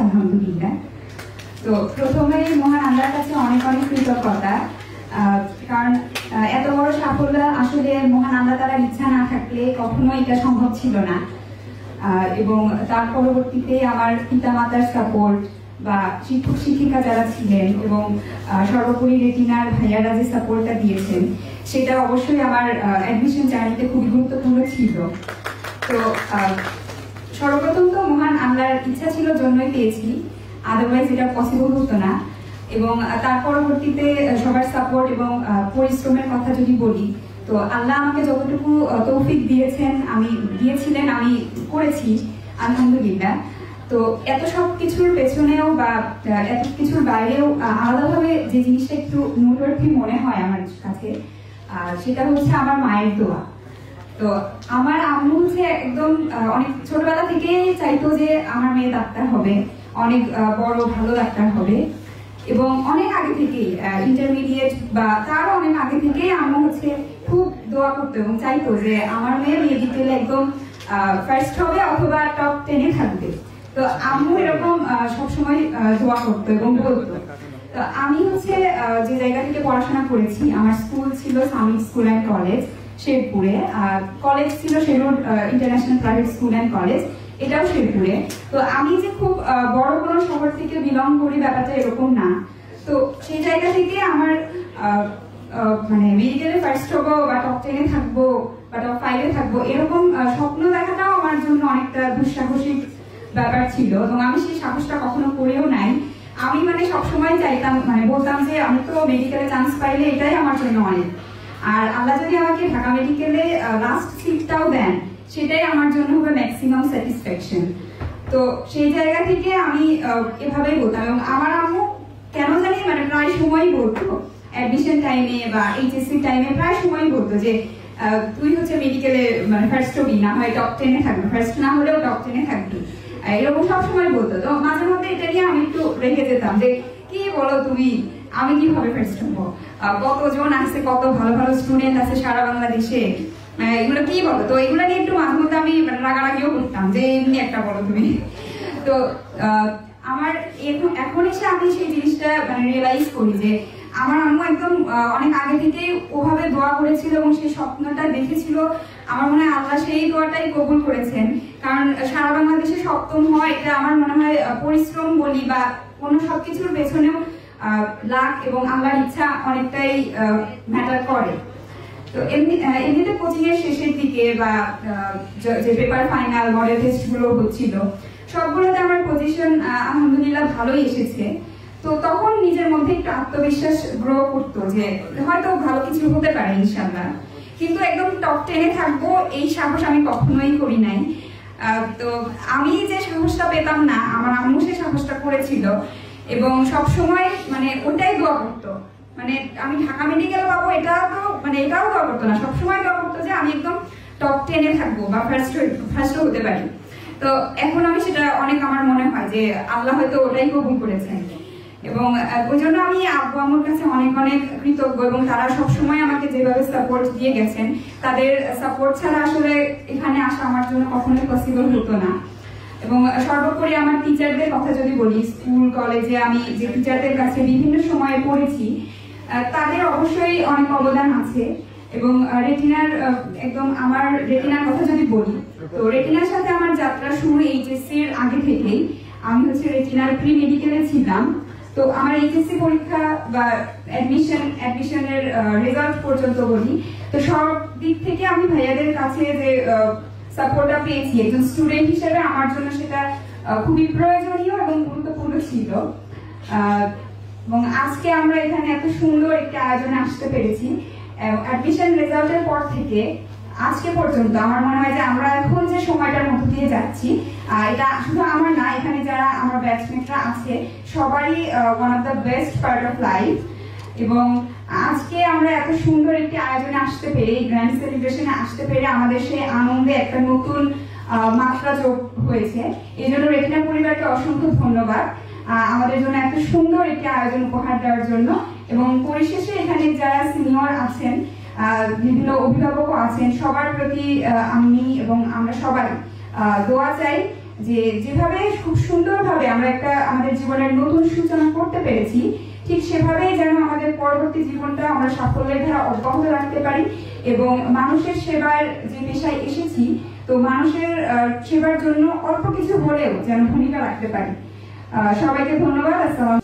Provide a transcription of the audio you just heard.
আলহামদুলিল্লাহ। তো প্রথমে মহান আল্লাহর কাছে অনেক অনেক কৃতজ্ঞতা, কারণ এত বড় সাফল্য আসলে মহান আল্লাহ তাআলার ইচ্ছা না থাকলে কখনোই এটা সম্ভব ছিল না। এবং তার পরবর্তীতে আমার পিতামাতার সাপোর্ট বা শিক্ষক শিক্ষিকা যারা ছিলেন এবং সর্বোপরি রেটিনার ভাইয়ারা যে সাপোর্টটা দিয়েছেন সেটা অবশ্যই আমার অ্যাডমিশন জার্নিতে খুবই গুরুত্বপূর্ণ ছিল। তো সর্বপ্রথম তো মহান আল্লাহর ইচ্ছা ছিল জন্যই পেয়েছি, আদারওয়াইজ এটা পসিবল হতো না। এবং তার পরবর্তীতে সবার সাপোর্ট এবং পরিশ্রমের কথা যদি বলি, তো আল্লাহ আমাকে যতটুকু তৌফিক দিয়েছিলেন আমি করেছি আলহামদুলিল্লাহ। তো এত সব কিছুর পেছনেও বা এত কিছুর বাইরেও আলাদাভাবে যে জিনিসটা একটু নোটওয়ার্থি মনে হয় আমার কাছে, সেটা হচ্ছে আমার মায়ের দোয়া। তো আমার আম্মু হচ্ছে একদম অনেক ছোটবেলা থেকেই চাইতো যে আমার মেয়ে ডাক্তার হবে, অনেক বড় ভালো ডাক্তার হবে। এবং অনেক আগে থেকেই ইন্টারমিডিয়েট বা তারও অনেক আগে থেকেই আম্মু হচ্ছে খুব দোয়া করতো এবং চাইতো যে আমার মেয়ে মেডিকেলে একদম ফার্স্ট হবে অথবা টপ 10-এ থাকবে। তো আম্মু এরকম সবসময় দোয়া করতো এবং বলতো। তো আমি হচ্ছে যে জায়গা থেকে পড়াশোনা করেছি, আমার স্কুল ছিল সামিট স্কুল অ্যান্ড কলেজ শেরপুরে, কলেজ ছিল শেরুর international private school and college, এটাও শেরপুরে। তো আমি যে খুব বড় কোনো শহর থেকে বিলং করি ব্যাপারটা এরকম না। তো সেই জায়গা থেকে আমার মানে মেডিকেলে ফার্স্ট হবো বা টপ 10-এ থাকবো বা টপ 5-এ থাকবো এরকম স্বপ্ন দেখাটাও আমার জন্য অনেকটা দুঃসাহসিক ব্যাপার ছিল এবং আমি সেই সাহসটা কখনো করেও নাই। আমি মানে সবসময় চাইতাম, মানে বলতাম যে আমি তো মেডিকেলে চান্স পাইলে এটাই আমার জন্য অনেক, আর আল্লাহ যদি আমাকে ঢাকা মেডিকেলে লাস্ট সিটটাও দেন সেটাই আমার জন্য হবে ম্যাক্সিমাম স্যাটিসফ্যাকশন। তো সেই জায়গা থেকে আমি এভাবেই বলতাম এবং আমার আম্মু কেন জানি মানে প্রায় সময় বলতো অ্যাডমিশন টাইমে বা এইচএসসি টাইমে প্রায় সময় বলতো যে তুই হচ্ছে মেডিকেলে মানে ফার্স্ট হবি, না হয় টপ 10-এ থাকবি, ফার্স্ট না হলেও টপ 10-এ থাকবি, এরকম সবসময় বলতো। তো মাঝে মধ্যে এটা নিয়ে আমি একটু রেখে যেতাম যে কি বলো তুমি, আমি কিভাবে ফার্স্ট হবো, কতজন আছে, কত ভালো ভালো স্টুডেন্ট আছে সারা বাংলাদেশে, এগুলো কি বলো। তো এগুলো নিয়ে একটু মাঝে মধ্যে আমি রাগারাগিও করতাম যে এমনি একটা বলো তুমি। তো আমার এখন এসে আমি সেই জিনিসটা মানে রিয়েলাইজ করি যে আমার আম্মু একদম অনেক আগে থেকেই ওভাবে দোয়া করেছিল এবং সেই স্বপ্নটা দেখেছিল। আমার মনে হয় আল্লাহ সেই দোয়াটাই কবুল করেছেন, কারণ সারা বাংলাদেশে সপ্তম হয় এটা আমার মনে হয় পরিশ্রম বলি বা কোনো সবকিছুর পেছনেও লাক এবং আল্লাহর ইচ্ছা অনেকটাই ম্যাটার করে। তো এমনিতে কোচিং এর শেষের দিকে বা যে পেপার ফাইনাল মডেল টেস্ট গুলো হচ্ছিল সবগুলোতে আমার পজিশন আলহামদুলিল্লাহ ভালোই এসেছে। তো তখন নিজের মধ্যে একটু আত্মবিশ্বাস গ্রো করতো যে হয়তো ভালো কিছু হতে পারে ইনশাআল্লাহ, কিন্তু একদম টপ 10-এ থাকবো এই সাহস আমি কখনোই করি নাই। তো আমি যে সাহসটা পেতাম না, আমার আম্মু সে সাহসটা করেছিল এবং সবসময় মানে ওটাই দোয়া করতো। মানে আমি ঢাকা মেডিকেল পাবো এটাও দোয়া করতো না, সবসময় দোয়া করতো যে আমি একদম টপ 10-এ থাকবো বা ফার্স্ট হতে পারি। তো এখন আমি সেটা অনেক আমার মনে হয় যে আল্লাহ হয়তো ওটাই কবুল করেছেন এবং ওই জন্য আমি আব্বু আম্মুর কাছে অনেক অনেক কৃতজ্ঞ এবং তারা সবসময় আমাকে যেভাবে সাপোর্ট দিয়ে গেছেন, তাদের সাপোর্ট ছাড়া আসলে এখানে আসা আমার জন্য কখনোই পসিবল হতো না। এবং সর্বোপরি আমার টিচারদের কথা যদি বলি, স্কুল কলেজে আমি যে টিচারদের কাছে বিভিন্ন সময়ে পড়েছি তাদের অবশ্যই অনেক অবদান আছে। এবং রেটিনার একদম আমার রেটিনার কথা যদি বলি, তো রেটিনার সাথে আমার যাত্রা শুরু এইচএসসির আগে থেকেই। আমি হচ্ছে রেটিনার প্রি মেডিকেলে ছিলাম। তো আমার এইচএসসি পরীক্ষা বা অ্যাডমিশনের রেজাল্ট পর্যন্ত বলি, তো সব দিক থেকে আমি ভাইয়াদের কাছে যে সাপোর্টটা পেয়েছি একজন স্টুডেন্ট হিসেবে আমার জন্য সেটা খুবই প্রয়োজনীয় এবং গুরুত্বপূর্ণ ছিল। এবং আজকে আমরা এখানে এত সুন্দর একটি আয়োজনে আসতে পেরেছি। অ্যাডমিশন রেজাল্টের পর থেকে আজকে পর্যন্ত আমার মনে হয় যে আমরা এখন যে সময়টার মধ্য দিয়ে যাচ্ছি, এটা শুধু আমার না, এখানে যারা আমার ব্যাচমেটরা আছে সবারই one of the best part of life. এবং আজকে আমরা এত সুন্দর একটি আয়োজনে আসতে পেরে, এই গ্র্যান্ড সেলিব্রেশনে আসতে পেরে আমাদের সেই আনন্দে একটা নতুন মাত্রা যোগ হয়েছে। এই জন্য রেটিনা পরিবারকে অসংখ্য ধন্যবাদ আমাদের জন্য এত সুন্দর একটি আয়োজন উপহার দেওয়ার জন্য। এবং পরিশেষে এখানে যারা সিনিয়র আছেন, বিভিন্ন অভিভাবকও আছেন, সবার প্রতি আমি এবং আমরা সবাই দোয়া চাই যে যেভাবে খুব সুন্দরভাবে আমরা একটা আমাদের জীবনের নতুন সূচনা করতে পেরেছি, ঠিক সেভাবেই যেন আমাদের পরবর্তী জীবনটা আমরা সাফল্যের ধারা অব্যাহত রাখতে পারি এবং মানুষের সেবার যে পেশায় এসেছি, তো মানুষের সেবার জন্য অল্প কিছু হলেও যেন ভূমিকা রাখতে পারি। সবাইকে ধন্যবাদ। আসসালাম।